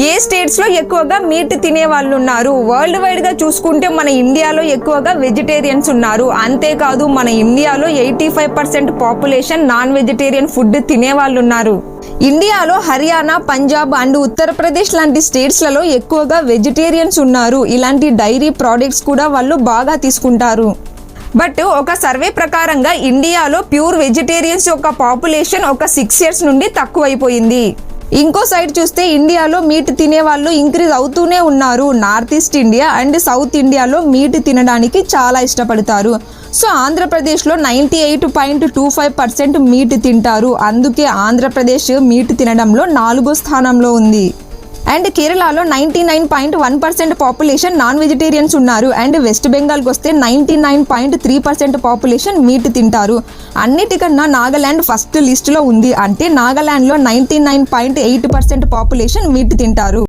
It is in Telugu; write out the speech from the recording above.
ఏ స్టేట్స్ లో ఎక్కువగా మీట్ తినే వాళ్ళు ఉన్నారు? వరల్డ్ వైడ్ గా చూసుకుంటే మన ఇండియాలో ఎక్కువగా వెజిటేరియన్స్ ఉన్నారు. అంతేకాదు మన ఇండియాలో 85% పాపులేషన్ నాన్ వెజిటేరియన్ ఫుడ్ తినే వాళ్ళు ఉన్నారు. ఇండియాలో హర్యానా, పంజాబ్ అండ్ ఉత్తరప్రదేశ్ లాంటి స్టేట్స్లలో ఎక్కువగా వెజిటేరియన్స్ ఉన్నారు. ఇలాంటి డైరీ ప్రోడక్ట్స్ కూడా వాళ్ళు బాగా తీసుకుంటారు. బట్ ఒక సర్వే ప్రకారంగా ఇండియాలో ప్యూర్ వెజిటేరియన్స్ యొక్క పాపులేషన్ ఒక 6 years నుండి తక్కువైపోయింది. ఇంకో సైడ్ చూస్తే ఇండియాలో మీట్ తినే వాళ్ళు ఇంక్రీజ్ అవుతూనే ఉన్నారు. North east India and south ఇండియాలో మీట్ తినడానికి చాలా ఇష్టపడతారు. సో ఆంధ్రప్రదేశ్లో 98.25% మీట్ తింటారు. అందుకే ఆంధ్రప్రదేశ్ మీట్ తినడంలో 4వ స్థానంలో ఉంది. అండ్ కేరళలో 99.1% పాపులేషన్ నాన్ వెజిటేరియన్స్ ఉన్నారు. అండ్ వెస్ట్ బెంగాల్కి వస్తే 99.3% పాపులేషన్ మీట్ తింటారు. అన్నిటికన్నా నాగాలాండ్ ఫస్ట్ లిస్టులో ఉంది. అంటే నాగాలాండ్లో 99.8% పాపులేషన్ మీట్ తింటారు.